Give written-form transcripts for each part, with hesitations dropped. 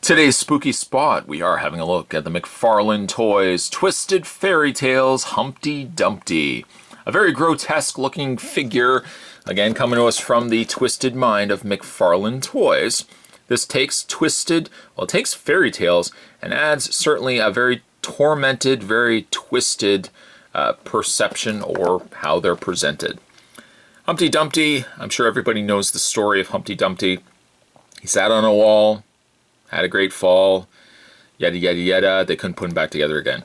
Today's spooky spot, we are having a look at the McFarlane Toys Twisted Fairy Tales Humpty Dumpty. A very grotesque looking figure, again coming to us from the twisted mind of McFarlane Toys. This takes it takes fairy tales and adds certainly a very tormented, very twisted perception or how they're presented. Humpty Dumpty, I'm sure everybody knows the story of Humpty Dumpty. He sat on a wall, had a great fall, yada yada yada, they couldn't put him back together again.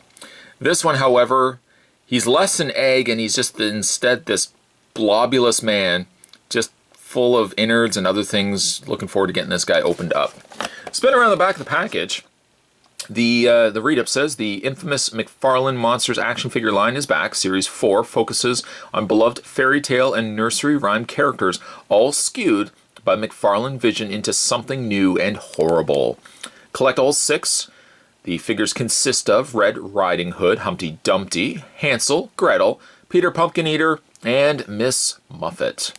This one, however, he's less an egg and he's just instead this globulous man, just full of innards and other things. Looking forward to getting this guy opened up. Spin around the back of the package. The read-up says, the infamous McFarlane Monsters action figure line is back. Series 4 focuses on beloved fairy tale and nursery rhyme characters, all skewed by McFarlane vision into something new and horrible. Collect all 6. The figures consist of Red Riding Hood, Humpty Dumpty, Hansel, Gretel, Peter Pumpkin Eater, and Miss Muffet.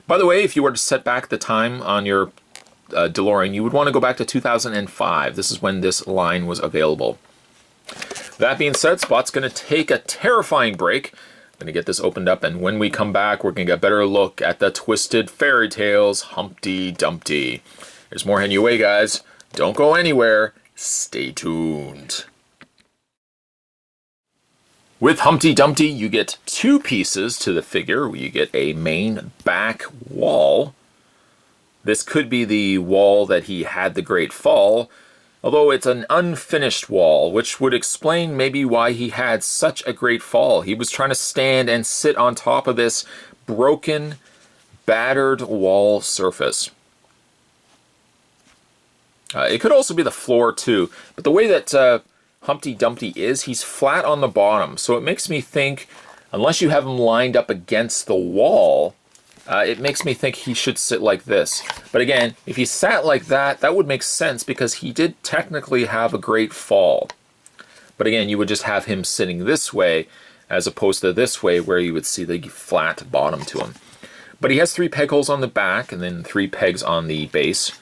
By the way, if you were to set back the time on your DeLorean, you would want to go back to 2005. This is when this line was available. That being said, Spot's going to take a terrifying break. I'm going to get this opened up, and when we come back, we're going to get a better look at the Twisted Fairy Tales Humpty Dumpty. There's more heading your way, guys. Don't go anywhere. Stay tuned. With Humpty Dumpty, you get 2 pieces to the figure. You get a main back wall. This could be the wall that he had the great fall, although it's an unfinished wall, which would explain maybe why he had such a great fall. He was trying to stand and sit on top of this broken, battered wall surface. It could also be the floor too, but the way that Humpty Dumpty is, he's flat on the bottom, so it makes me think, unless you have him lined up against the wall, it makes me think he should sit like this. But again, if he sat like that, that would make sense because he did technically have a great fall. But again, you would just have him sitting this way as opposed to this way where you would see the flat bottom to him. But he has 3 peg holes on the back and then 3 pegs on the base.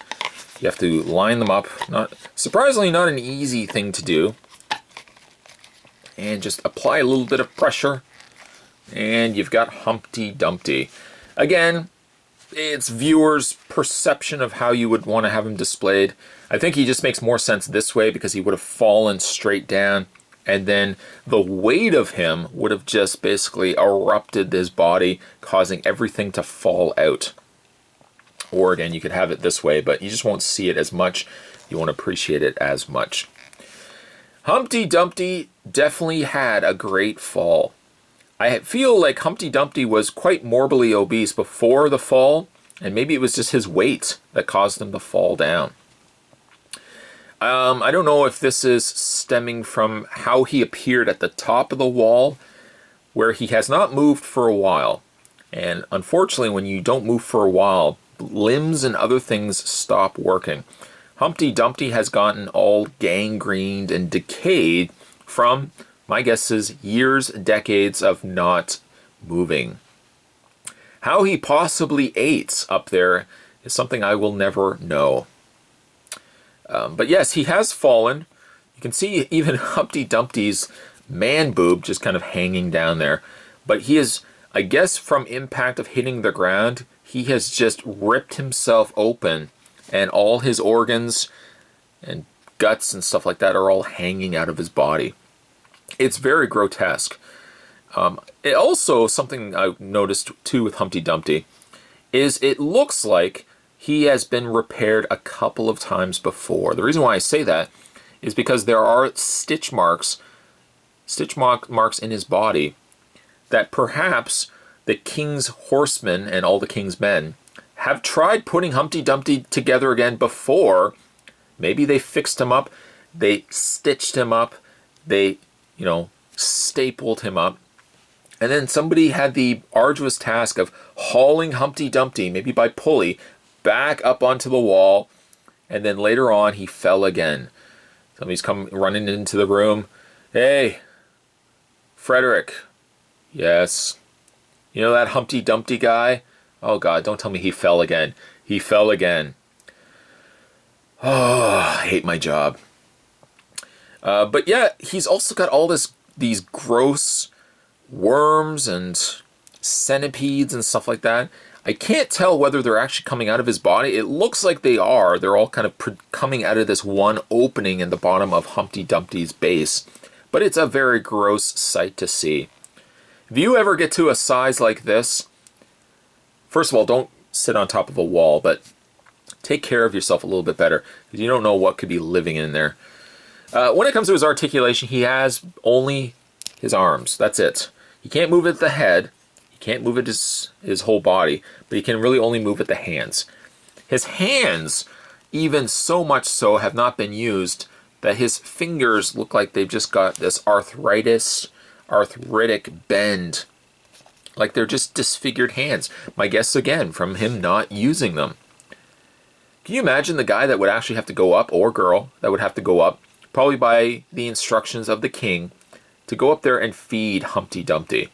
You have to line them up. Surprisingly, not an easy thing to do. And just apply a little bit of pressure. And you've got Humpty Dumpty. Again, it's viewers' perception of how you would want to have him displayed. I think he just makes more sense this way because he would have fallen straight down, and then the weight of him would have just basically erupted his body, causing everything to fall out. Or again, you could have it this way, but you just won't see it as much. You won't appreciate it as much. Humpty Dumpty definitely had a great fall. I feel like Humpty Dumpty was quite morbidly obese before the fall, and maybe it was just his weight that caused him to fall down. I don't know if this is stemming from how he appeared at the top of the wall, where he has not moved for a while. And unfortunately, when you don't move for a while, limbs and other things stop working. Humpty Dumpty has gotten all gangrened and decayed from, my guess is, years, decades of not moving. How he possibly ate up there is something I will never know. But yes, he has fallen. You can see even Humpty Dumpty's man boob just kind of hanging down there. But he is, I guess from impact of hitting the ground, he has just ripped himself open, and all his organs and guts and stuff like that are all hanging out of his body. It's very grotesque. It also, something I noticed too with Humpty Dumpty, is it looks like he has been repaired a couple of times before. The reason why I say that is because there are stitch marks in his body that perhaps the king's horsemen and all the king's men have tried putting Humpty Dumpty together again before. Maybe they fixed him up, they stitched him up, they stapled him up. And then somebody had the arduous task of hauling Humpty Dumpty, maybe by pulley, back up onto the wall. And then later on, he fell again. Somebody's come running into the room. Hey, Frederick. Yes. You know that Humpty Dumpty guy? Oh God, don't tell me he fell again. He fell again. Oh. hate my job. But yeah, he's also got all these gross worms and centipedes and stuff like that. I can't tell whether they're actually coming out of his body. It looks like they are. They're all kind of coming out of this one opening in the bottom of Humpty Dumpty's base. But it's a very gross sight to see. If you ever get to a size like this, first of all, don't sit on top of a wall, but take care of yourself a little bit better, because you don't know what could be living in there. When it comes to his articulation, he has only his arms. That's it. He can't move at the head. He can't move at his whole body, but he can really only move at the hands. His hands, even so much so, have not been used that his fingers look like they've just got this arthritic bend. Like they're just disfigured hands. My guess, again, from him not using them. Can you imagine the guy that would actually have to go up, or girl that would have to go up, probably by the instructions of the king, to go up there and feed Humpty Dumpty?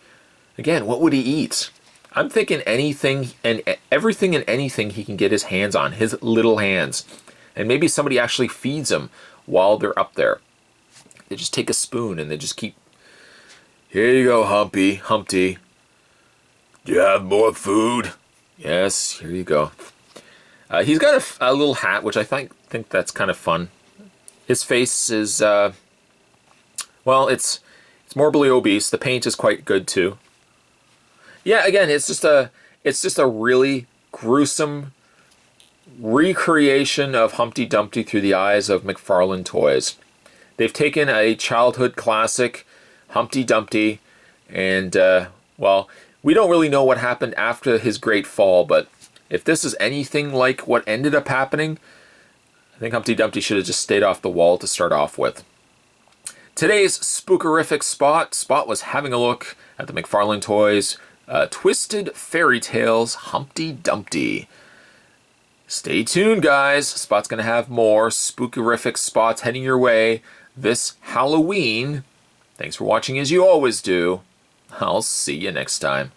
Again, what would he eat? I'm thinking anything and everything and anything he can get his hands on, his little hands. And maybe somebody actually feeds him while they're up there. They just take a spoon and they just keep, here you go, Humpty. Do you have more food? Yes, here you go. He's got a little hat, which I think that's kind of fun. His face is, well, it's morbidly obese. The paint is quite good too. Yeah, again, it's just a really gruesome recreation of Humpty Dumpty through the eyes of McFarlane Toys. They've taken a childhood classic, Humpty Dumpty, and, well, we don't really know what happened after his great fall, but if this is anything like what ended up happening, I think Humpty Dumpty should have just stayed off the wall to start off with. Today's spookerific Spot was having a look at the McFarlane Toys Twisted Fairy Tales Humpty Dumpty. Stay tuned, guys. Spot's going to have more spookerific spots heading your way this Halloween. Thanks for watching as you always do. I'll see you next time.